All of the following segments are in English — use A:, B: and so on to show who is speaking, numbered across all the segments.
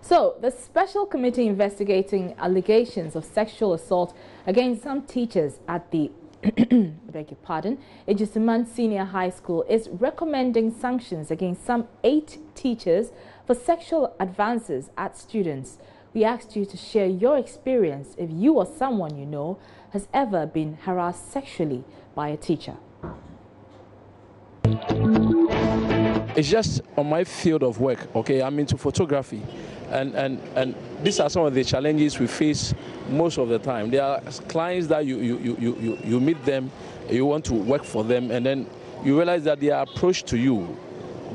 A: So, the special committee investigating allegations of sexual assault against some teachers at the beg your pardon, Ejisiman Senior High School is recommending sanctions against some 8 teachers for sexual advances at students. We asked you to share your experience if you or someone you know has ever been harassed sexually by a teacher.
B: It's just on my field of work, okay? I'm into photography, and these are some of the challenges we face most of the time. There are clients that you meet them, you want to work for them, and then you realize that their approach to you,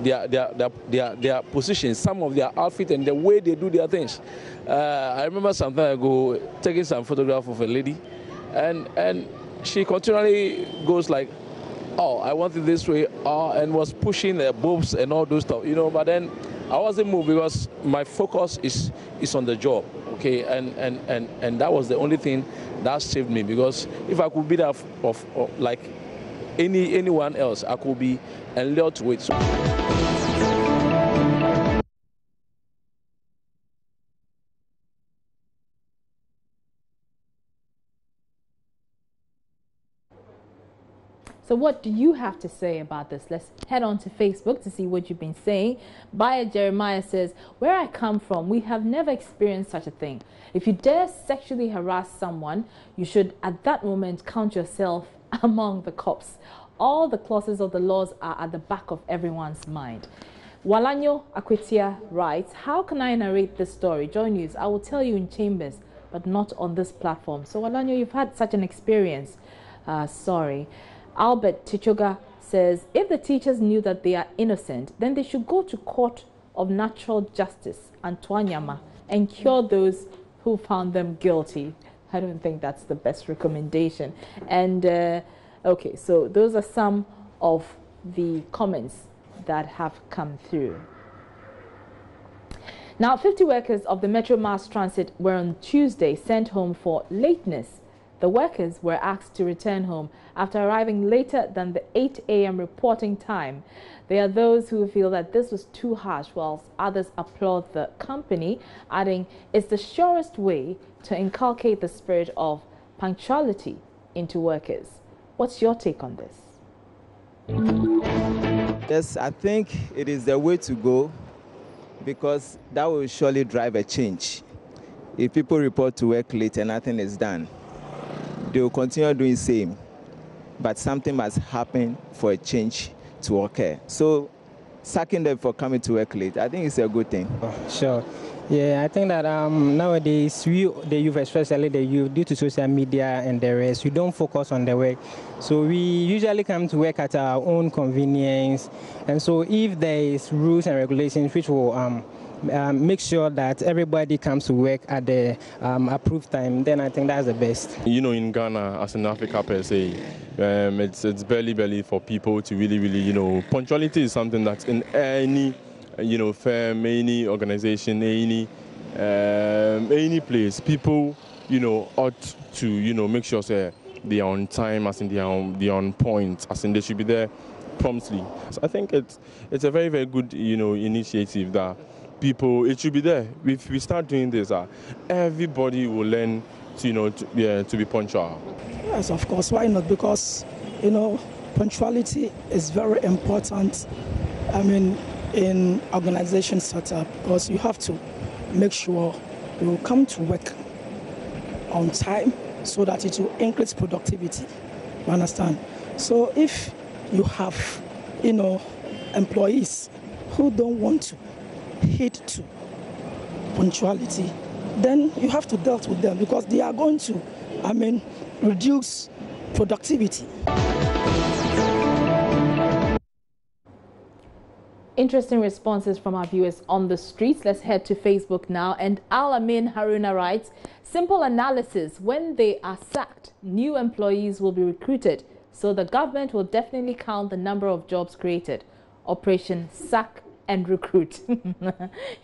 B: their position, some of their outfit, and the way they do their things. I remember some time ago taking some photograph of a lady, and she continually goes like, "Oh, I want it this way," and was pushing the boobs and all those stuff, you know. But then I wasn't moved because my focus is on the job, okay, and that was the only thing that saved me. Because if I could be that of like anyone else, I could be allured to it. So
A: So what do you have to say about this? Let's head on to Facebook to see what you've been saying. Bayer Jeremiah says, where I come from, we have never experienced such a thing. If you dare sexually harass someone, you should at that moment count yourself among the cops. All the clauses of the laws are at the back of everyone's mind. Walanyo Akwetia writes, how can I narrate this story? Joy News, I will tell you in chambers, but not on this platform. So Walanyo, you've had such an experience. Sorry. Albert Tichoga says, if the teachers knew that they are innocent, then they should go to court of natural justice, Antoanyama, and cure those who found them guilty. I don't think that's the best recommendation. And, okay, so those are some of the comments that have come through. Now, 50 workers of the Metro Mass Transit were on Tuesday sent home for lateness. The workers were asked to return home after arriving later than the 8 a.m. reporting time. There are those who feel that this was too harsh, whilst others applaud the company, adding, it's the surest way to inculcate the spirit of punctuality into workers. What's your take on this?
C: Yes, I think it is the way to go, because that will surely drive a change. If people report to work late and nothing is done, they will continue doing the same, but something must happen for a change to occur. So, sacking them for coming to work late, I think it's a good thing.
D: Sure. Yeah, I think that nowadays, the youth, especially the youth, due to social media and the rest, we don't focus on the work. So we usually come to work at our own convenience. And so if there is rules and regulations which will make sure that everybody comes to work at the approved time, then I think that's the best.
E: You know, in Ghana, as in Africa per se, it's barely for people to really, you know, punctuality is something that's in any, you know, firm, any organization, any place, people, you know, ought to, you know, make sure say they are on time, as in they are on point, as in they should be there promptly. So I think it's a very, very good, you know, initiative that people, it should be there. If we start doing this, everybody will learn to, you know, to be punctual.
F: Yes, of course. Why not? Because, you know, punctuality is very important. I mean, in organization setup, because you have to make sure you come to work on time so that it will increase productivity. You understand? So if you have, you know, employees who don't want to heed to punctuality, then you have to deal with them, because they are going to, I mean, reduce productivity.
A: Interesting responses from our viewers on the streets. Let's head to Facebook now. And Al-Amin Haruna writes, simple analysis, when they are sacked, new employees will be recruited. So the government will definitely count the number of jobs created. Operation Sack and Recruit.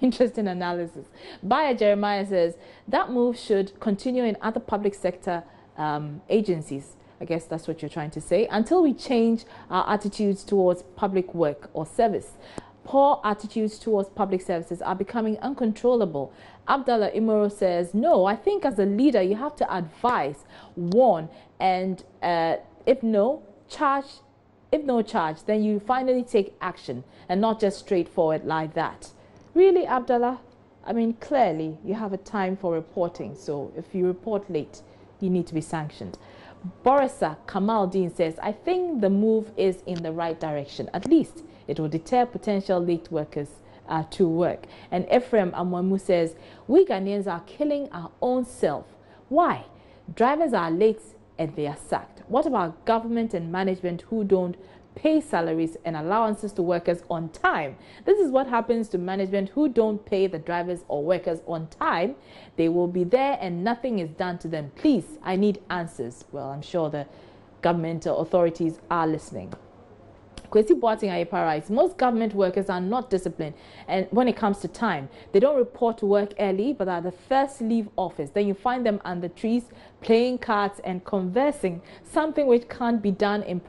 A: Interesting analysis. Bayer Jeremiah says, that move should continue in other public sector agencies. I guess that's what you're trying to say. Until we change our attitudes towards public work or service. Poor attitudes towards public services are becoming uncontrollable. Abdallah Imoro says, no, I think as a leader you have to advise, warn, and if no charge, then you finally take action and not just straightforward like that. Really, Abdallah? I mean, clearly you have a time for reporting, so if you report late, you need to be sanctioned. Borisa Kamaldeen says, I think the move is in the right direction. At least it will deter potential late workers to work. And Ephraim Amwamu says, we Ghanaians are killing our own self. Why? Drivers are late and they are sacked. What about government and management who don't pay salaries and allowances to workers on time? This is what happens to management who don't pay the drivers or workers on time. They will be there and nothing is done to them. Please, I need answers. Well, I'm sure the governmental authorities are listening. Kwesi Boateng Ayepa writes, most government workers are not disciplined, and when it comes to time, they don't report to work early, but are the first to leave office. Then you find them under trees playing cards and conversing, something which can't be done in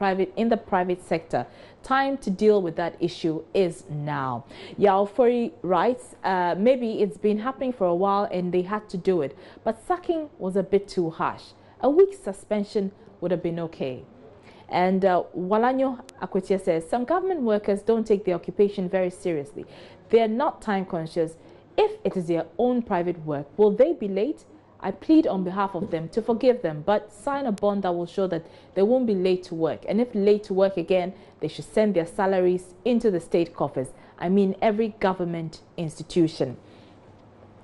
A: the private sector. Time to deal with that issue is now. Yao Fori writes, maybe it's been happening for a while and they had to do it, but sacking was a bit too harsh. A week's suspension would have been okay. And Walanyo Akwetia says, some government workers don't take their occupation very seriously. They are not time conscious. If it is their own private work, will they be late? I plead on behalf of them to forgive them, but sign a bond that will show that they won't be late to work. And if late to work again, they should send their salaries into the state coffers. I mean, every government institution.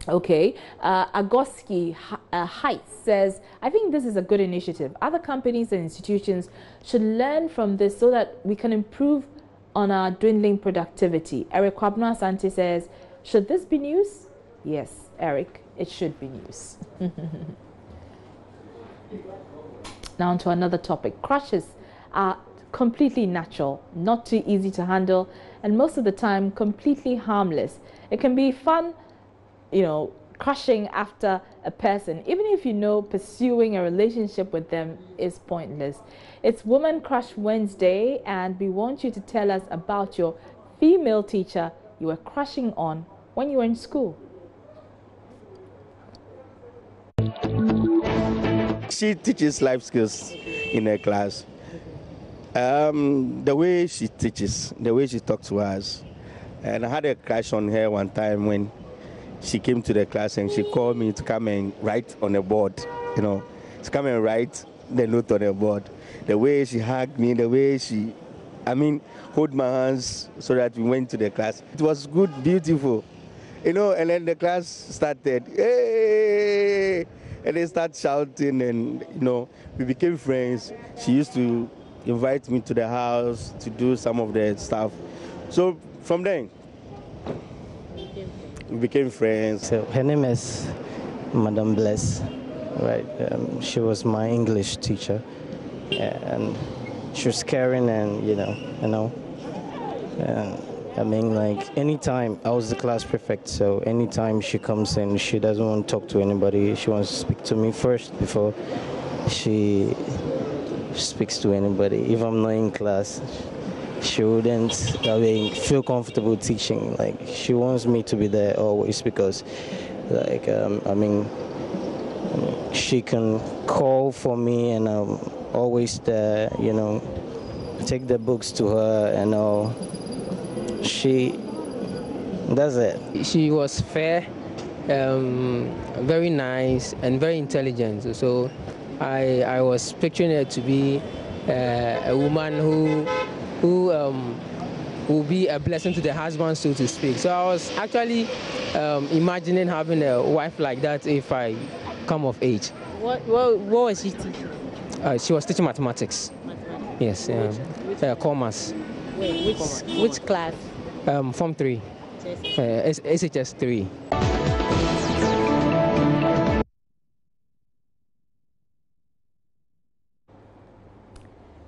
A: Okay, Agoski Heights says, I think this is a good initiative. Other companies and institutions should learn from this so that we can improve on our dwindling productivity. Eric Kwabna Asante says, should this be news? Yes, Eric, it should be news. Now on to another topic. Crushes are completely natural, not too easy to handle, and most of the time completely harmless. It can be fun, you know, crushing after a person, even if you know pursuing a relationship with them is pointless. It's Woman Crush Wednesday, and we want you to tell us about your female teacher you were crushing on when you were in school.
G: She teaches life skills in her class. The way she teaches, the way she talks to us, and I had a crush on her one time when she came to the class and she called me to come and write on the board, you know, to come and write the note on the board. The way she hugged me, the way she, hold my hands so that we went to the class. It was good, beautiful, you know, and then the class started, hey, and they started shouting and, you know, we became friends. She used to invite me to the house to do some of the stuff. So from then, we became friends.
H: So her name is Madame Bless, right? She was my English teacher, and she was caring and like anytime I was the class prefect, so anytime she comes in, she doesn't want to talk to anybody. She wants to speak to me first before she speaks to anybody. If I'm not in class, she wouldn't feel comfortable teaching. Like, she wants me to be there always because, like, she can call for me and I'm always there, you know, take the books to her and all. She does it.
I: She was fair, very nice and very intelligent. So I was picturing her to be a woman who will be a blessing to the husband, so to speak. So I was actually imagining having a wife like that if I come of age.
A: What was she teaching?
I: She was teaching mathematics. Yes, commerce.
A: Wait, which class?
I: Form 3. SHS 3.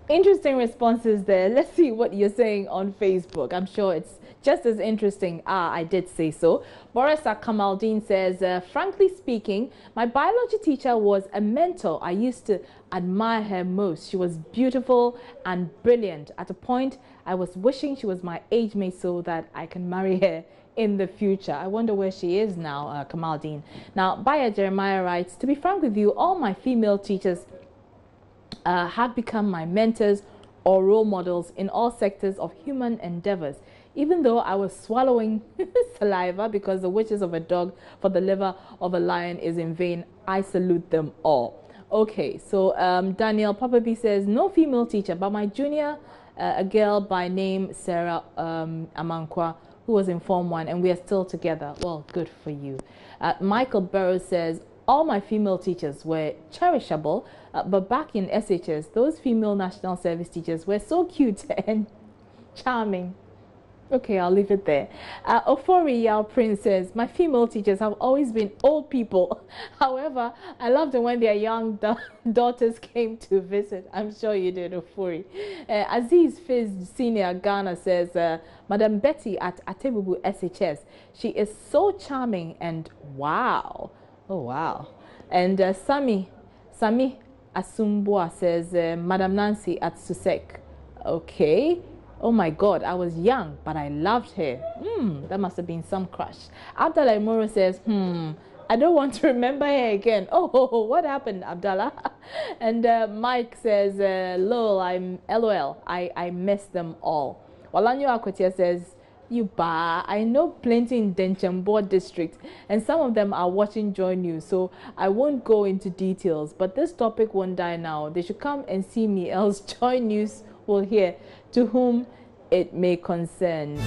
A: Interesting responses there. Let's see what you're saying on Facebook. I'm sure it's just as interesting. I did say so. Borisa Kamaldeen says, frankly speaking, my biology teacher was a mentor. I used to admire her most. She was beautiful and brilliant. At a point, I was wishing she was my age mate so that I can marry her in the future. I wonder where she is now, Kamaldeen. Now, Baya Jeremiah writes, to be frank with you, all my female teachers have become my mentors or role models in all sectors of human endeavors. Even though I was swallowing saliva because the wishes of a dog for the liver of a lion is in vain, I salute them all. Okay, so Daniel Papabi says, no female teacher, but my junior, a girl by name Sarah Amankwa, who was in Form 1, and we are still together. Well, good for you. Michael Burrows says, all my female teachers were cherishable, but back in SHS, those female National Service teachers were so cute and charming. Okay, I'll leave it there. Ofori Yao Prince says, my female teachers have always been old people. However, I loved them when their young daughters came to visit. I'm sure you did, Ofori. Aziz Fiz Senior Ghana says, Madam Betty at Atebubu SHS, she is so charming and wow. Oh, wow. And Sami Asumbua says, Madam Nancy at Susek. Okay. Oh my God, I was young, but I loved her. That must have been some crush. Abdallah Moro says, I don't want to remember her again. Oh, what happened, Abdallah? And Mike says, LOL, I miss them all. Walanyo Akwetia says, I know plenty in Denchambor district, and some of them are watching Joy News, so I won't go into details. But this topic won't die now. They should come and see me, else Joy News will hear to whom it may concern.